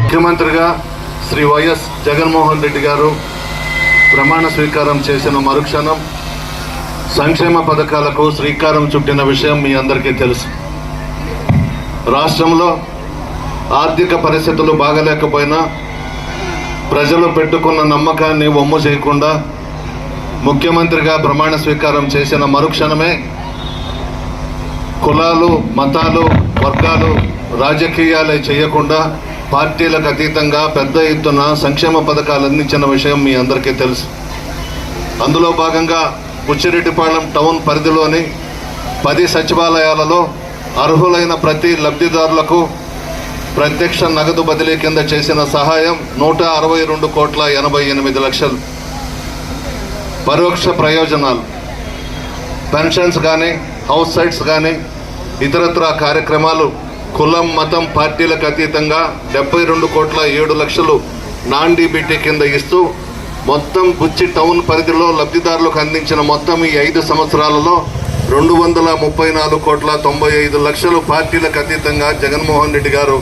ముఖ్యమంత్రిగా శ్రీ వైఎస్ జగన్మోహన్ రెడ్డి గారు ప్రమాణ స్వీకారం చేసిన మరుక్షణం సంక్షేమ పథకాలకు శ్రీకారం చుట్టిన విషయం మీ అందరికీ తెలుసు. రాష్ట్రంలో ఆర్థిక పరిస్థితులు బాగలేకపోయినా ప్రజలు పెట్టుకున్న నమ్మకాన్ని వమ్ము చేయకుండా ముఖ్యమంత్రిగా ప్రమాణ స్వీకారం చేసిన మరుక్షణమే కులాలు, మతాలు, వర్గాలు, రాజకీయాలే చేయకుండా పార్టీలకు అతీతంగా పెద్ద ఎత్తున సంక్షేమ పథకాలు అందించిన విషయం మీ అందరికీ తెలుసు. అందులో భాగంగా బుచ్చిరెడ్డిపాళెం టౌన్ పరిధిలోని 10 సచివాలయాలలో అర్హులైన ప్రతి లబ్ధిదారులకు ప్రత్యక్ష నగదు బదిలీ కింద చేసిన సహాయం 162,88,00,000. పరోక్ష ప్రయోజనాలు, పెన్షన్స్ కానీ, హౌస్ సైట్స్ కానీ, ఇతరత్ర కార్యక్రమాలు కులం, మతం, పార్టీలకు అతీతంగా 72,07,00,000 నాన్ డీబీటీ కింద ఇస్తూ మొత్తం బుచ్చి టౌన్ పరిధిలో లబ్ధిదారులకు అందించిన మొత్తం ఈ 5 సంవత్సరాలలో 234,95,00,000 పార్టీలకు అతీతంగా జగన్మోహన్ రెడ్డి గారు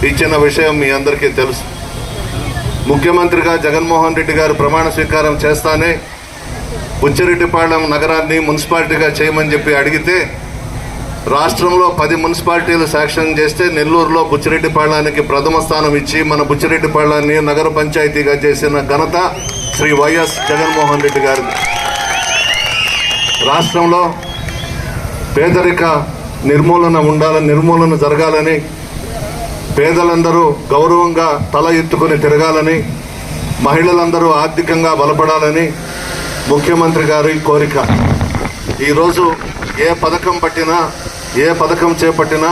ఇచ్చిన విషయం మీ అందరికీ తెలుసు. ముఖ్యమంత్రిగా జగన్మోహన్ రెడ్డి గారు ప్రమాణ స్వీకారం చేస్తానే బుచ్చిరెడ్డిపాళెం నగరాన్ని మున్సిపాలిటీగా చేయమని చెప్పి అడిగితే రాష్ట్రంలో 10 మున్సిపాలిటీలు శాంక్షన్ చేస్తే నెల్లూరులో బుచ్చిరెడ్డిపాళెంకి ప్రథమ స్థానం ఇచ్చి మన బుచ్చిరెడ్డిపాళెంని నగర పంచాయతీగా చేసిన ఘనత శ్రీ వైఎస్ జగన్మోహన్ రెడ్డి గారిది. రాష్ట్రంలో పేదరిక నిర్మూలన జరగాలని, పేదలందరూ గౌరవంగా తల ఎత్తుకుని తిరగాలని, మహిళలందరూ ఆర్థికంగా బలపడాలని ముఖ్యమంత్రి గారి కోరిక. ఈరోజు ఏ పథకం చేపట్టినా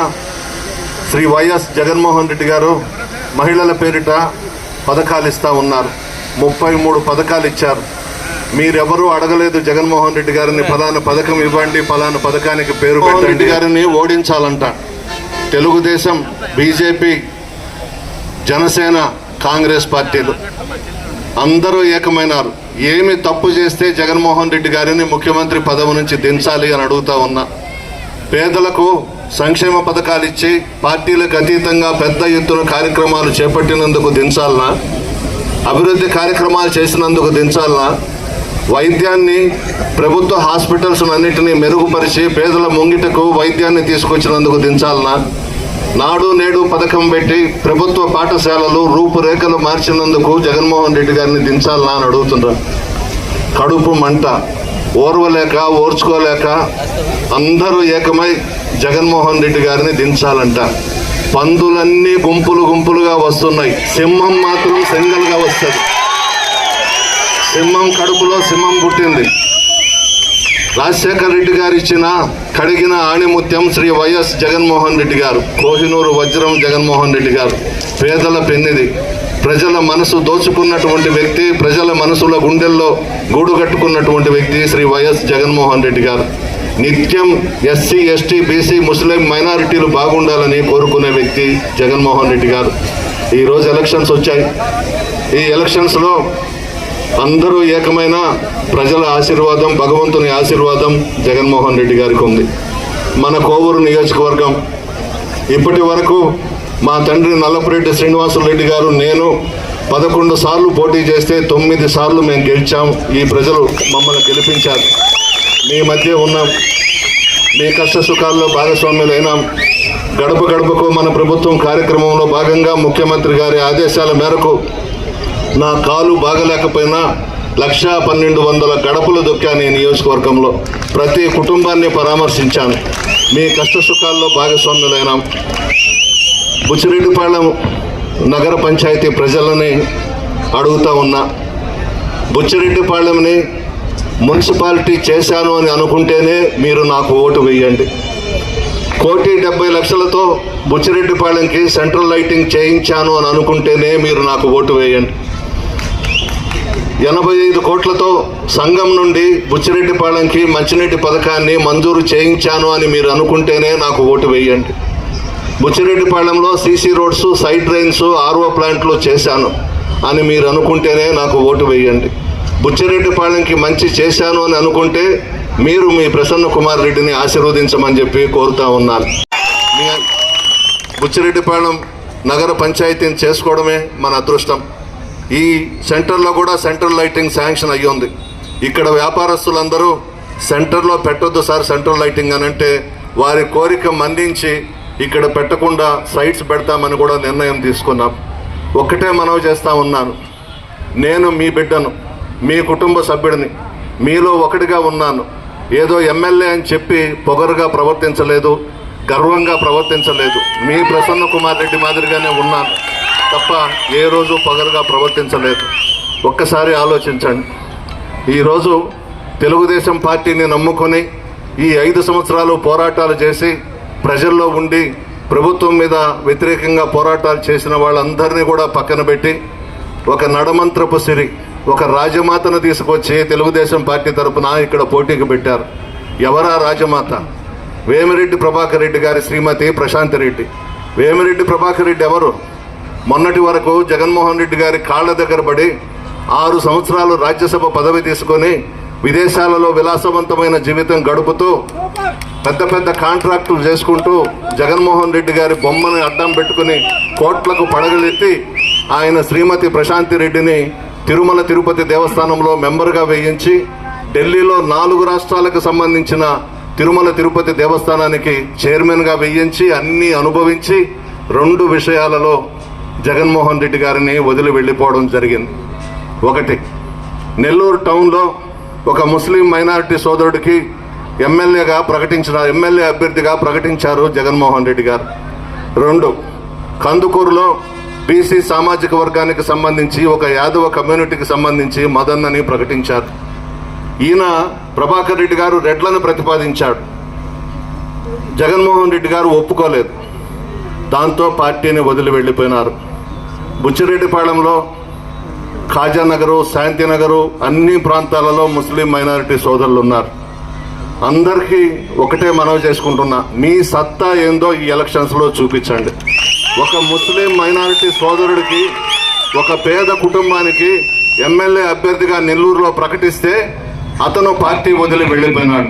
శ్రీ వైఎస్ జగన్మోహన్ రెడ్డి గారు మహిళల పేరిట పథకాలు ఇస్తూ ఉన్నారు. 33 పథకాలు ఇచ్చారు. మీరెవరూ అడగలేదు జగన్మోహన్ రెడ్డి గారిని ఫలానా పథకం ఇవ్వండి, ఫలానా పథకానికి పేరు పెట్టండి. గారిని ఓడించాలంట తెలుగుదేశం, బీజేపీ, జనసేన, కాంగ్రెస్ పార్టీలు అందరూ ఏకమైనారు. ఏమి తప్పు చేస్తే జగన్మోహన్ రెడ్డి గారిని ముఖ్యమంత్రి పదవి నుంచి దించాలి అని అడుగుతా ఉన్నా. పేదలకు సంక్షేమ పథకాలు ఇచ్చి పార్టీలకు అతీతంగా పెద్ద ఎత్తున కార్యక్రమాలు చేపట్టినందుకు దించాలనా? అభివృద్ధి కార్యక్రమాలు చేసినందుకు దించాలనా? వైద్యాన్ని, ప్రభుత్వ హాస్పిటల్స్ అన్నింటినీ మెరుగుపరిచి పేదల ముంగిటకు వైద్యాన్ని తీసుకొచ్చినందుకు దించాలనా? నాడు నేడు పథకం పెట్టి ప్రభుత్వ పాఠశాలలు రూపురేఖలు మార్చినందుకు జగన్మోహన్ రెడ్డి గారిని దించాలనా అని అడుగుతున్నారు. కడుపు మంట ఓర్చుకోలేక అందరూ ఏకమై జగన్మోహన్ రెడ్డి గారిని దించాలంట. పందులన్నీ గుంపులుగా వస్తున్నాయి, సింహం మాత్రం సింగల్గా వస్తుంది. సింహం కడుపులో సింహం పుట్టింది. రాజశేఖర్ రెడ్డి గారు ఇచ్చిన కడిగిన ఆణిముత్యం శ్రీ వైఎస్ జగన్మోహన్ రెడ్డి గారు, కోహినూరు వజ్రం జగన్మోహన్ రెడ్డి గారు, పేదల పెన్నిది, ప్రజల మనసు దోచుకున్నటువంటి వ్యక్తి, ప్రజల మనసుల గుండెల్లో గూడు కట్టుకున్నటువంటి వ్యక్తి శ్రీ వైఎస్ జగన్మోహన్ రెడ్డి గారు. నిత్యం ఎస్సీ, ఎస్టీ, బీసీ, ముస్లిం మైనారిటీలు బాగుండాలని కోరుకునే వ్యక్తి జగన్మోహన్ రెడ్డి గారు. ఈరోజు ఎలక్షన్స్ వచ్చాయి. ఈ ఎలక్షన్స్లో అందరూ ఏకమైన ప్రజల ఆశీర్వాదం, భగవంతుని ఆశీర్వాదం జగన్మోహన్ రెడ్డి గారికి ఉంది. మన కోవూరు నియోజకవర్గం ఇప్పటి వరకు మా తండ్రి నల్లపురెడ్డి శ్రీనివాసరెడ్డి గారు, నేను 11 సార్లు పోటీ చేస్తే 9 సార్లు మేము గెలిచాం. ఈ ప్రజలు మమ్మల్ని గెలిపించారు. మీ మధ్య ఉన్నాం, మీ కష్ట సుఖాల్లో భాగస్వామ్యులైనాం. గడప గడపకు మన ప్రభుత్వం కార్యక్రమంలో భాగంగా ముఖ్యమంత్రి గారి ఆదేశాల మేరకు నా కాలు బాగలేకపోయినా 1,12,00 గడపలు దొక్కాను. ఈ నియోజకవర్గంలో ప్రతి కుటుంబాన్ని పరామర్శించాను. మీ కష్ట సుఖాల్లో భాగస్వామ్యులైనాం. బుచ్చిరెడ్డిపాళెం నగర పంచాయతీ ప్రజలని అడుగుతా ఉన్నా, బుచ్చిరెడ్డిపాళెంని మున్సిపాలిటీ చేశాను అని అనుకుంటేనే మీరు నాకు ఓటు వేయండి. 1,70,00,000తో బుచ్చిరెడ్డిపాళెంకి సెంట్రల్ లైటింగ్ చేయించాను అని అనుకుంటేనే మీరు నాకు ఓటు వేయండి. 85 కోట్లతో సంఘం నుండి బుచ్చిరెడ్డిపాళెంకి మంచినీటి పథకాన్ని మంజూరు చేయించాను అని మీరు అనుకుంటేనే నాకు ఓటు వేయండి. బుచ్చిరెడ్డిపాళెంలో CC roads, side drains, RO ప్లాంట్లు చేశాను అని మీరు అనుకుంటేనే నాకు ఓటు వేయండి. బుచ్చిరెడ్డిపాళెంకి మంచి చేశాను అని అనుకుంటే మీరు మీ ప్రసన్న కుమార్ రెడ్డిని ఆశీర్వదించమని చెప్పి కోరుతా ఉన్నాను. బుచ్చిరెడ్డిపాళెం నగర పంచాయతీని చేసుకోవడమే మన అదృష్టం. ఈ సెంటర్లో కూడా సెంట్రల్ లైటింగ్ శాంక్షన్ అయ్యి ఉంది. ఇక్కడ వ్యాపారస్తులందరూ సెంటర్లో పెట్టొద్దు సార్ సెంట్రల్ లైటింగ్ అని అంటే వారి కోరిక మన్నించి ఇక్కడ పెట్టకుండా సైట్స్ పెడతామని కూడా నిర్ణయం తీసుకున్నాం. ఒక్కటే మనవి చేస్తా ఉన్నాను, నేను మీ బిడ్డను, మీ కుటుంబ సభ్యుడిని, మీలో ఒకటిగా ఉన్నాను. ఏదో ఎమ్మెల్యే అని చెప్పి పొగరుగా ప్రవర్తించలేదు, గర్వంగా ప్రవర్తించలేదు. మీ ప్రసన్న కుమార్ రెడ్డి మాదిరిగానే ఉన్నాను తప్ప ఏ రోజు పొగరుగా ప్రవర్తించలేదు. ఒక్కసారి ఆలోచించండి. ఈరోజు తెలుగుదేశం పార్టీని నమ్ముకొని ఈ 5 సంవత్సరాలు పోరాటాలు చేసి ప్రజల్లో ఉండి ప్రభుత్వం మీద వ్యతిరేకంగా పోరాటాలు చేసిన వాళ్ళందరినీ కూడా పక్కన పెట్టి ఒక నడమంత్రపు సిరి, ఒక రాజమాతను తీసుకొచ్చి తెలుగుదేశం పార్టీ తరఫున ఇక్కడ పోటీకి పెట్టారు. ఎవరా రాజమాత? వేమిరెడ్డి ప్రభాకర్ రెడ్డి గారి శ్రీమతి ప్రశాంత్ రెడ్డి. వేమిరెడ్డి ప్రభాకర్ రెడ్డి ఎవరు? మొన్నటి వరకు జగన్మోహన్ రెడ్డి గారి కాళ్ళ దగ్గర పడి 6 సంవత్సరాలు రాజ్యసభ పదవి తీసుకొని విదేశాలలో విలాసవంతమైన జీవితం గడుపుతూ పెద్ద పెద్ద కాంట్రాక్టులు చేసుకుంటూ జగన్మోహన్ రెడ్డి గారి బొమ్మని అడ్డం పెట్టుకుని కోట్లకు పడగలెత్తి ఆయన శ్రీమతి ప్రశాంతి రెడ్డిని తిరుమల తిరుపతి దేవస్థానంలో మెంబర్గా వేయించి ఢిల్లీలో 4 రాష్ట్రాలకు సంబంధించిన తిరుమల తిరుపతి దేవస్థానానికి చైర్మన్గా వేయించి అన్నీ అనుభవించి 2 విషయాలలో జగన్మోహన్ రెడ్డి గారిని వదిలి వెళ్ళిపోవడం జరిగింది. ఒకటి, నెల్లూరు టౌన్లో ఒక ముస్లిం మైనారిటీ సోదరుడికి ఎమ్మెల్యే అభ్యర్థిగా ప్రకటించారు జగన్మోహన్ రెడ్డి గారు. 2, కందుకూరులో బీసీ సామాజిక వర్గానికి సంబంధించి ఒక యాదవ కమ్యూనిటీకి సంబంధించి మదన్నని ప్రకటించారు. ఈయన ప్రభాకర్ రెడ్డి గారు రెడ్లను ప్రతిపాదించాడు. జగన్మోహన్ రెడ్డి గారు ఒప్పుకోలేదు. దాంతో పార్టీని వదిలి వెళ్ళిపోయినారు. బుచ్చిరెడ్డిపాళెంలో ఖాజానగరు, శాంతినగరు అన్ని ప్రాంతాలలో ముస్లిం మైనారిటీ సోదరులు ఉన్నారు. అందరికీ ఒకటే మనవి చేసుకుంటున్నా, మీ సత్తా ఏందో ఈ ఎలక్షన్స్లో చూపించండి. ఒక ముస్లిం మైనారిటీ సోదరుడికి, ఒక పేద కుటుంబానికి ఎమ్మెల్యే అభ్యర్థిగా నెల్లూరులో ప్రకటిస్తే అతను పార్టీ వదిలి వెళ్ళిపోయినాడు.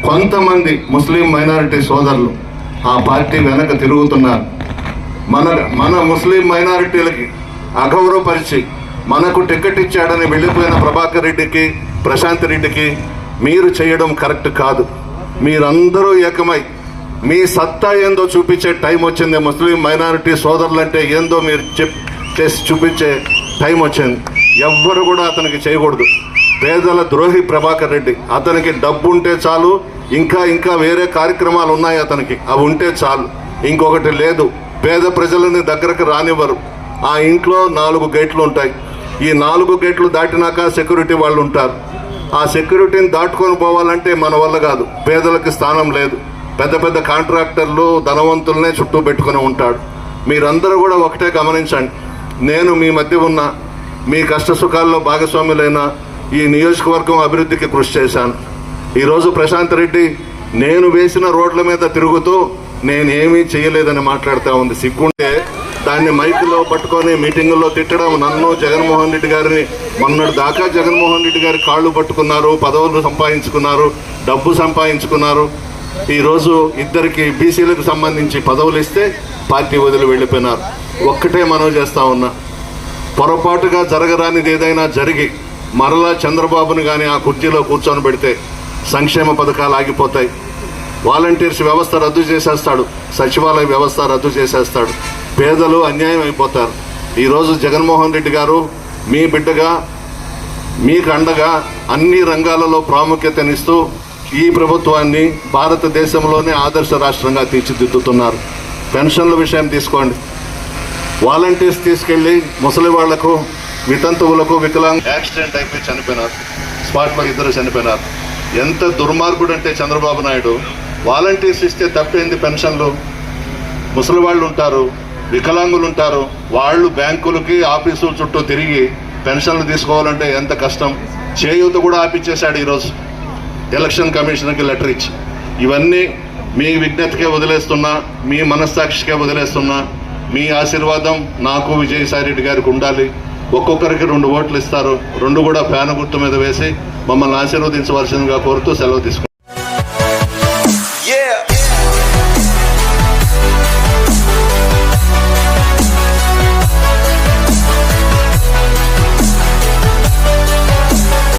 కొంతమంది ముస్లిం మైనారిటీ సోదరులు ఆ పార్టీ వెనక తిరుగుతున్నారు. మన ముస్లిం మైనారిటీలకి అగౌరవపరిచి మనకు టికెట్ ఇచ్చాడని వెళ్ళిపోయిన ప్రభాకర్ రెడ్డికి, ప్రశాంత్ రెడ్డికి మీరు చేయడం కరెక్ట్ కాదు. మీరందరూ ఏకమై మీ సత్తా ఏందో చూపించే టైం వచ్చింది. ముస్లిం మైనారిటీ సోదరులంటే ఏందో మీరు చేసి చూపించే టైం వచ్చింది. ఎవ్వరు కూడా అతనికి చేయకూడదు. పేదల ద్రోహి ప్రభాకర్ రెడ్డి. అతనికి డబ్బు ఉంటే చాలు, ఇంకా వేరే కార్యక్రమాలు ఉన్నాయి అతనికి, అవి ఉంటే చాలు. ఇంకొకటి లేదు, పేద ప్రజలని దగ్గరకు రానివ్వరు. ఆ ఇంట్లో 4 గేట్లు ఉంటాయి. ఈ 4 గేట్లు దాటినాక సెక్యూరిటీ వాళ్ళు ఉంటారు. ఆ సెక్యూరిటీని దాటుకొని పోవాలంటే మన వల్ల కాదు. పేదలకు స్థానం లేదు. పెద్ద పెద్ద కాంట్రాక్టర్లు, ధనవంతులనే చుట్టూ పెట్టుకుని ఉంటాడు. మీరందరూ కూడా ఒకటే గమనించండి. నేను మీ మధ్య ఉన్న, మీ కష్ట సుఖాల్లో భాగస్వాములైన ఈ నియోజకవర్గం అభివృద్ధికి కృషి చేశాను. ఈరోజు ప్రశాంత్ రెడ్డి నేను వేసిన రోడ్ల మీద తిరుగుతూ నేనేమీ చేయలేదని మాట్లాడుతూ ఉంది. సిగ్గుంటే దాన్ని మైకులో పట్టుకొని మీటింగుల్లో తిట్టడం, నన్ను, జగన్మోహన్ రెడ్డి గారిని. మొన్నటి దాకా జగన్మోహన్ రెడ్డి గారి కాళ్ళు పట్టుకున్నారు, పదవులు సంపాదించుకున్నారు, డబ్బు సంపాదించుకున్నారు. ఈరోజు ఇద్దరికి బీసీలకు సంబంధించి పదవులు ఇస్తే పార్టీ వదిలి వెళ్ళిపోయినారు. ఒక్కటే మనవి చేస్తూ ఉన్నా, పొరపాటుగా జరగరానిది ఏదైనా జరిగి మరలా చంద్రబాబుని కానీ ఆ కుర్చీలో కూర్చొని పెడితే సంక్షేమ పథకాలు ఆగిపోతాయి. వాలంటీర్స్ వ్యవస్థ రద్దు చేసేస్తాడు, సచివాలయ వ్యవస్థ రద్దు చేసేస్తాడు, పేదలు అన్యాయం అయిపోతారు. ఈరోజు జగన్మోహన్ రెడ్డి గారు మీ బిడ్డగా, మీకు అండగా అన్ని రంగాలలో ప్రాముఖ్యతనిస్తూ ఈ ప్రభుత్వాన్ని భారతదేశంలోనే ఆదర్శ రాష్ట్రంగా తీర్చిదిద్దుతున్నారు. పెన్షన్ల విషయం తీసుకోండి. వాలంటీర్స్ తీసుకెళ్ళి ముసలి వాళ్లకు, వితంతువులకు, యాక్సిడెంట్ అయిపోయి చనిపోయినారు. స్పాట్లో 2 చనిపోయినారు. ఎంత దుర్మార్గుడు అంటే చంద్రబాబు నాయుడు, వాలంటీర్స్ ఇస్తే తప్పేంది? పెన్షన్లు ముసలి వాళ్ళు ఉంటారు, వికలాంగులు ఉంటారు, వాళ్ళు బ్యాంకులకి ఆఫీసుల చుట్టూ తిరిగి పెన్షన్లు తీసుకోవాలంటే ఎంత కష్టం. చేయూత కూడా ఆపిచ్చేశాడు ఈరోజు ఎలక్షన్ కమిషన్కి లెటర్ ఇచ్చి. ఇవన్నీ మీ విజ్ఞతకే వదిలేస్తున్నా, మీ మనస్సాక్షికే వదిలేస్తున్నా. మీ ఆశీర్వాదం నాకు, విజయసాయి రెడ్డి గారికి ఉండాలి. ఒక్కొక్కరికి 2 ఓట్లు ఇస్తారు. 2 కూడా ఫ్యాన్ గుర్తు మీద వేసి మమ్మల్ని ఆశీర్వదించవలసిందిగా కోరుతూ సెలవు తీసుకుంటాం.